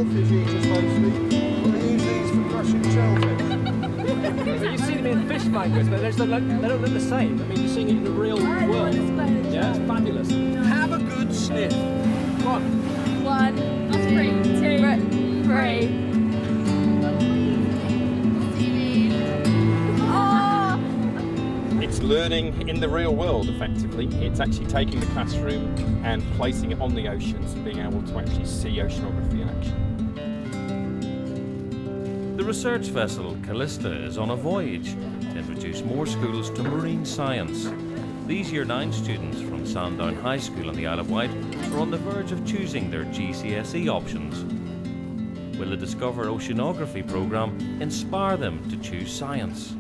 shellfish eaters mostly. We use these for crushing shellfish. You see them in fish banquets, but they don't look the same. I mean, you're seeing it in the real world. Yeah, it's fabulous. Have a good sniff. Come on. 1, 2, 3. Seaweed. Oh! It's learning in the real world, effectively. It's actually taking the classroom and placing it on the oceans and being able to actually see oceanography in action. The research vessel Callista is on a voyage to introduce more schools to marine science. These Year 9 students from Sandown High School on the Isle of Wight are on the verge of choosing their GCSE options. Will the Discover Oceanography programme inspire them to choose science?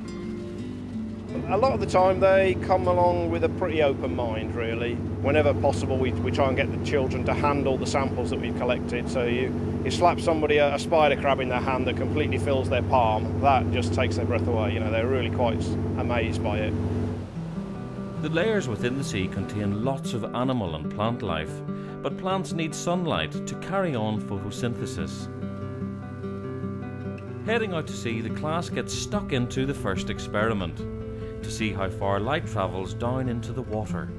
A lot of the time they come along with a pretty open mind, really. Whenever possible we try and get the children to handle the samples that we've collected. So you slap somebody a spider crab in their hand that completely fills their palm, that just takes their breath away. You know, they're really quite amazed by it. The layers within the sea contain lots of animal and plant life, but plants need sunlight to carry on photosynthesis. Heading out to sea, the class gets stuck into the first experiment to see how far light travels down into the water.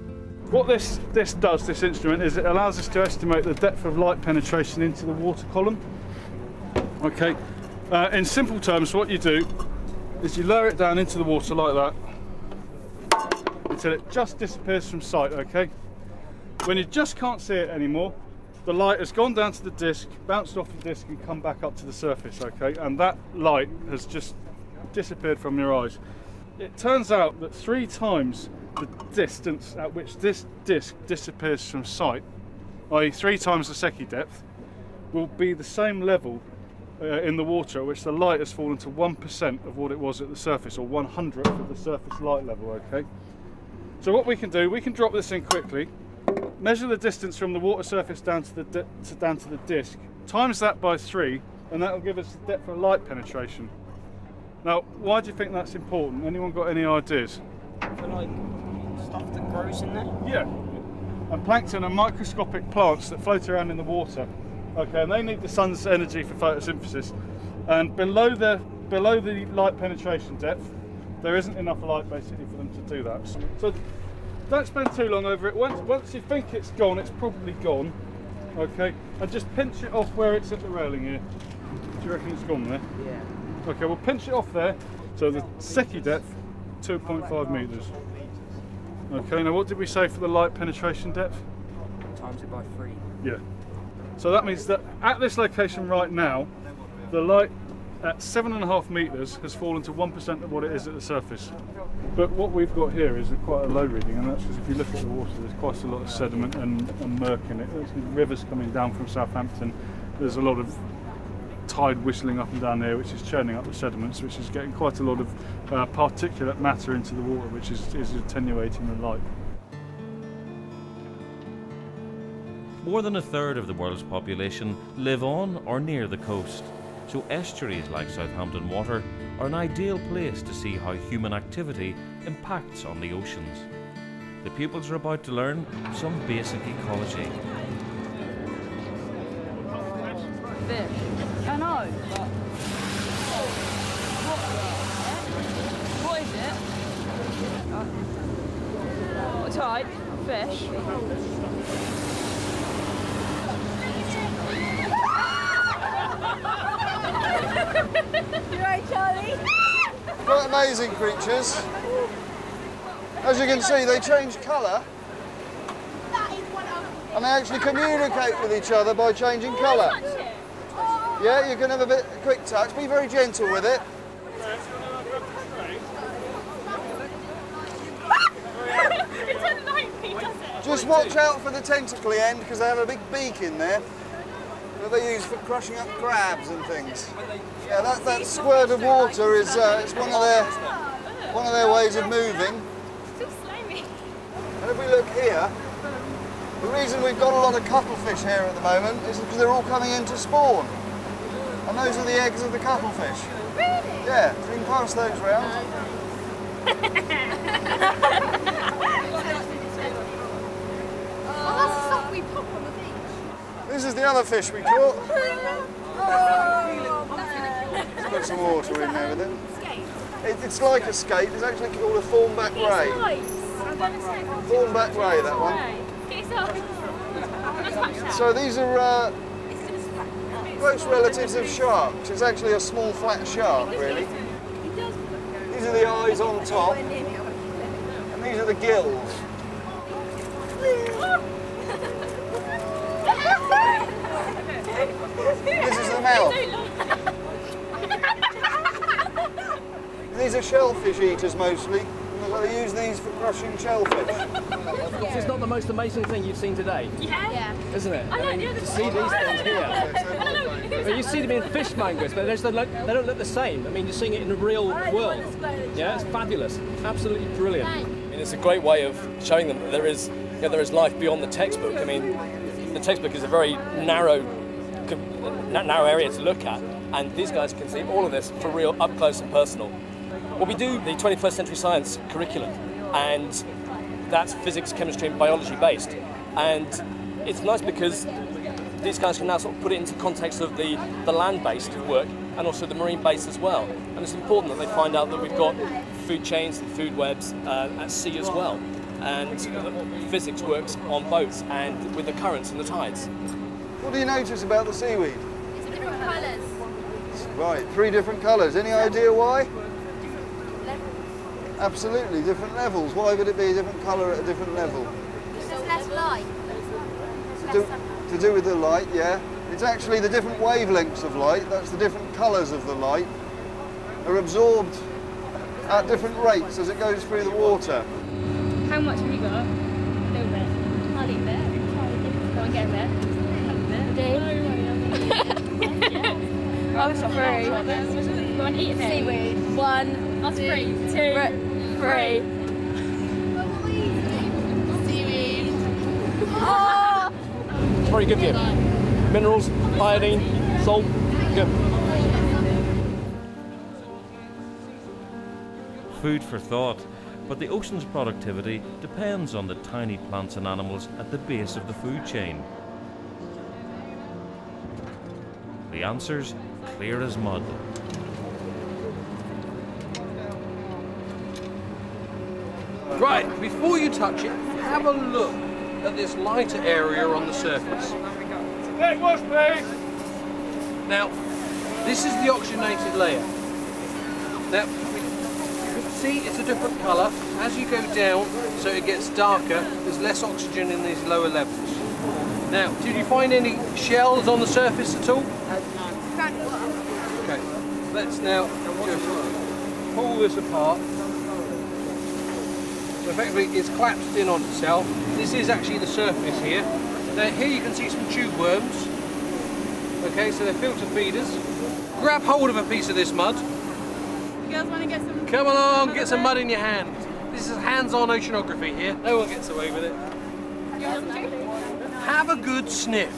What this does, this instrument, is it allows us to estimate the depth of light penetration into the water column. Okay, in simple terms, what you do is you lower it down into the water like that until it just disappears from sight, okay? When you just can't see it anymore, the light has gone down to the disc, bounced off the disc and come back up to the surface, okay? And that light has just disappeared from your eyes. It turns out that 3 times the distance at which this disc disappears from sight, i.e. 3 times the Secchi depth, will be the same level in the water at which the light has fallen to 1% of what it was at the surface, or 1/100th of the surface light level, okay? So what we can do, we can drop this in quickly, measure the distance from the water surface down to the disc, times that by 3, and that will give us the depth of light penetration. Now, why do you think that's important? Anyone got any ideas? For like stuff that grows in there? Yeah. And plankton are microscopic plants that float around in the water. Okay, and they need the sun's energy for photosynthesis. And below the light penetration depth, there isn't enough light basically for them to do that. So don't spend too long over it. Once you think it's gone, it's probably gone. Okay, and just pinch it off where it's at the railing here. Do you reckon it's gone there? Yeah. Okay, we'll pinch it off there. So the Secchi depth, 2.5 metres. Okay, now what did we say for the light penetration depth? Times it by 3. Yeah. So that means that at this location right now, the light at 7.5 metres has fallen to 1% of what it is at the surface. But what we've got here is quite a low reading, and that's because if you look at the water, there's quite a lot of sediment and murk in it. There's rivers coming down from Southampton. There's a lot of tide whistling up and down there, which is churning up the sediments, which is getting quite a lot of particulate matter into the water, which is attenuating the light. More than 1/3 of the world's population live on or near the coast, so estuaries like Southampton Water are an ideal place to see how human activity impacts on the oceans. The pupils are about to learn some basic ecology. Fish. I know, but what is it? What type? Fish. You right, Charlie? Quite amazing creatures. As you can see, they change colour. And they actually communicate with each other by changing colour. Yeah, you can have a quick touch. Be very gentle with it. Just watch out for the tentacly end, because they have a big beak in there that they use for crushing up crabs and things. Yeah, that squirt of water is it's one of their ways of moving. And if we look here, the reason we've got a lot of cuttlefish here at the moment is because they're all coming in to spawn. And those are the eggs of the cuttlefish. Really? Yeah, so you can pass those round. Oh, that's the stuff we pop on the beach. This is the other fish we caught. Let's put some water in there with it. It's like a skate. It's actually called a thornback ray. Thornback ray, that one. So these are close relatives of sharks. It's actually a small flat shark, really. These are the eyes on top, and these are the gills. This is the mouth. These are shellfish eaters mostly. They use these for crushing shellfish. This is not the most amazing thing you've seen today. Yeah. Isn't it? I mean, to see these things here. Well, you see them in fish mangoes, but they don't look the same. I mean, you're seeing it in the real world. Yeah, it's fabulous. Absolutely brilliant. I mean, it's a great way of showing them that there is life beyond the textbook. I mean, the textbook is a very narrow area to look at, and these guys can see all of this for real, up close and personal. Well, we do the 21st century science curriculum, and that's physics, chemistry and biology based. And it's nice because these guys can now sort of put it into context of the land-based work and also the marine-based as well. And it's important that they find out that we've got food chains and food webs at sea as well. And physics works on boats and with the currents and the tides. What do you notice about the seaweed? It's different colours. Right, 3 different colours. Any idea why? Absolutely, different levels. Why would it be a different colour at a different level? Because there's less light. To do with the light, yeah. It's actually the different wavelengths of light, that's the different colours of the light, are absorbed at different rates as it goes through the water. How much have you got? A little bit. I'll eat it. Go and get a bit. Oh, it's free. Go and eat a bit. Seaweed. 1. That's 3. 2. 3. Seaweed. Oh! It's very good here. Minerals, iodine, salt, good. Food for thought, but the ocean's productivity depends on the tiny plants and animals at the base of the food chain. The answer's clear as mud. Right, before you touch it, have a look at this lighter area on the surface. Now, this is the oxygenated layer. Now, you can see it's a different colour. As you go down, so it gets darker, there's less oxygen in these lower levels. Now, did you find any shells on the surface at all? Okay, let's now just pull this apart. So effectively it's collapsed in on itself. This is actually the surface here. Now here you can see some tube worms. Okay, so they're filter feeders. Grab hold of a piece of this mud. You guys want to get some? Come along, get some mud in your hand. This is hands-on oceanography here. No one gets away with it. Have a good sniff.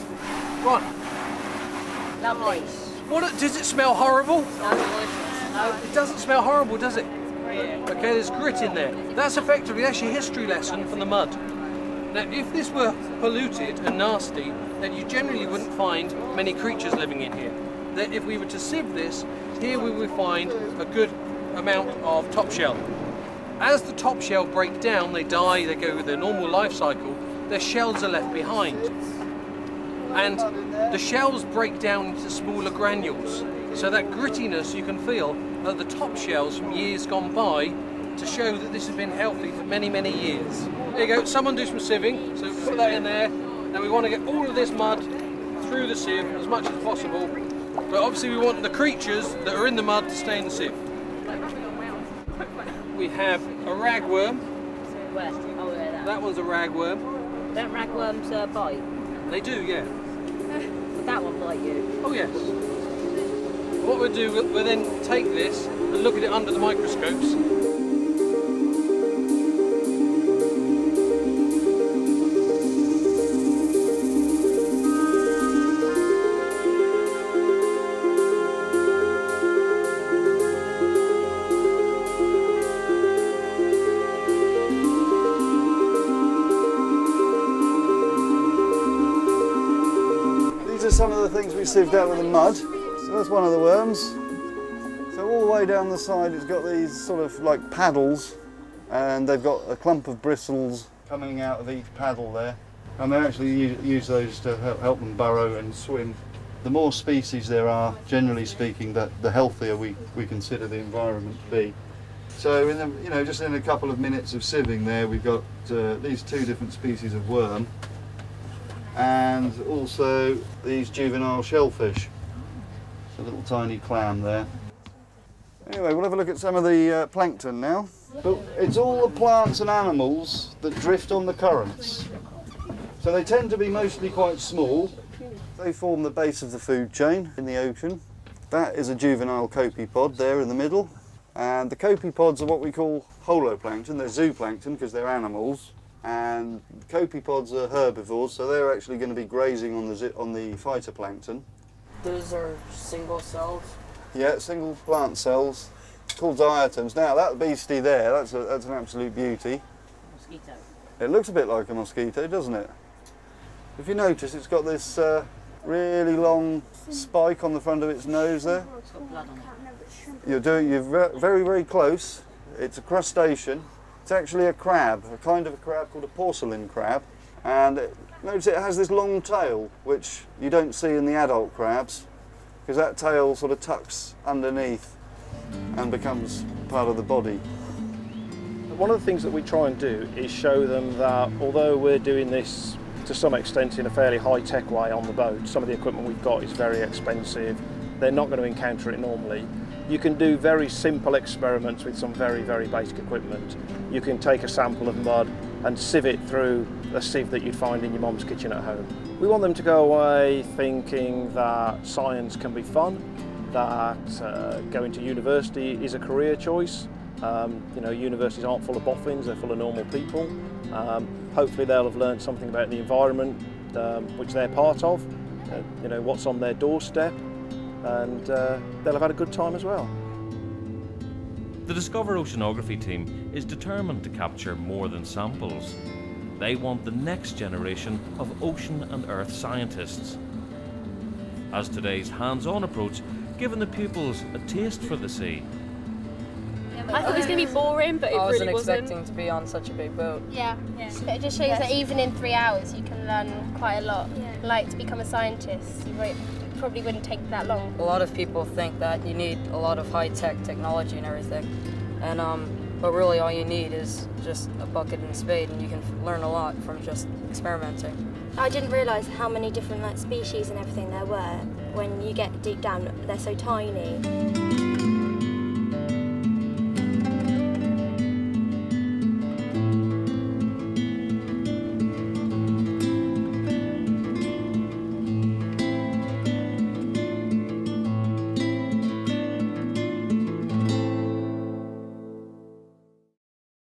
Right. Lovely. Does it smell horrible? No, it doesn't smell horrible, does it? Okay, there's grit in there. That's effectively, that's your history lesson from the mud. Now, if this were polluted and nasty, then you generally wouldn't find many creatures living in here. That if we were to sieve this, here we would find a good amount of top shell. As the top shell break down, they die, they go with their normal life cycle, their shells are left behind. And the shells break down into smaller granules. So that grittiness you can feel at the top shells from years gone by to show that this has been healthy for many, many years. There you go, someone do some sieving, so put that in there. Now we want to get all of this mud through the sieve as much as possible, but obviously we want the creatures that are in the mud to stay in the sieve. We have a ragworm. That one's a ragworm. Don't ragworms bite? They do, yeah. Would that one bite you? Oh yes. What we'll do, we'll then take this and look at it under the microscopes. These are some of the things we sieved out of the mud. So that's one of the worms. So all the way down the side it's got these sort of like paddles, and they've got a clump of bristles coming out of each paddle there, and they actually use those to help them burrow and swim. The more species there are, generally speaking, the healthier we consider the environment to be. So in the, just in a couple of minutes of sieving there, we've got these 2 different species of worm, and also these juvenile shellfish. It's a little tiny clam there. Anyway, we'll have a look at some of the plankton now. But it's all the plants and animals that drift on the currents. So they tend to be mostly quite small. They form the base of the food chain in the ocean. That is a juvenile copepod there in the middle. And the copepods are what we call holoplankton. They're zooplankton because they're animals. And copepods are herbivores, so they're actually going to be grazing on the phytoplankton. Those are single cells? Yeah, single plant cells. It's called diatoms. Now that beastie there, that's an absolute beauty. Mosquito. It looks a bit like a mosquito, doesn't it? If you notice, it's got this really long spike on the front of its nose there. It's got blood on it. You're very, very close. It's a crustacean. It's actually a crab, a kind of a crab called a porcelain crab. And notice it has this long tail, which you don't see in the adult crabs, because that tail sort of tucks underneath and becomes part of the body. One of the things that we try and do is show them that although we're doing this to some extent in a fairly high-tech way on the boat, some of the equipment we've got is very expensive, they're not going to encounter it normally. You can do very simple experiments with some very, very basic equipment. You can take a sample of mud and sieve it through a sieve that you'd find in your mum's kitchen at home. We want them to go away thinking that science can be fun, that going to university is a career choice. Universities aren't full of boffins, they're full of normal people. Hopefully they'll have learned something about the environment which they're part of, what's on their doorstep, and they'll have had a good time as well. The Discover Oceanography team is determined to capture more than samples. They want the next generation of ocean and earth scientists. Has today's hands-on approach given the pupils a taste for the sea? I thought it was going to be boring, but it really wasn't. I wasn't expecting to be on such a big boat. Yeah. It just shows that even in 3 hours you can learn quite a lot. Like to become a scientist, you probably wouldn't take that long. A lot of people think that you need a lot of high-tech technology and everything, and but really all you need is just a bucket and a spade, and you can learn a lot from just experimenting. I didn't realise how many different species and everything there were. When you get deep down, they're so tiny.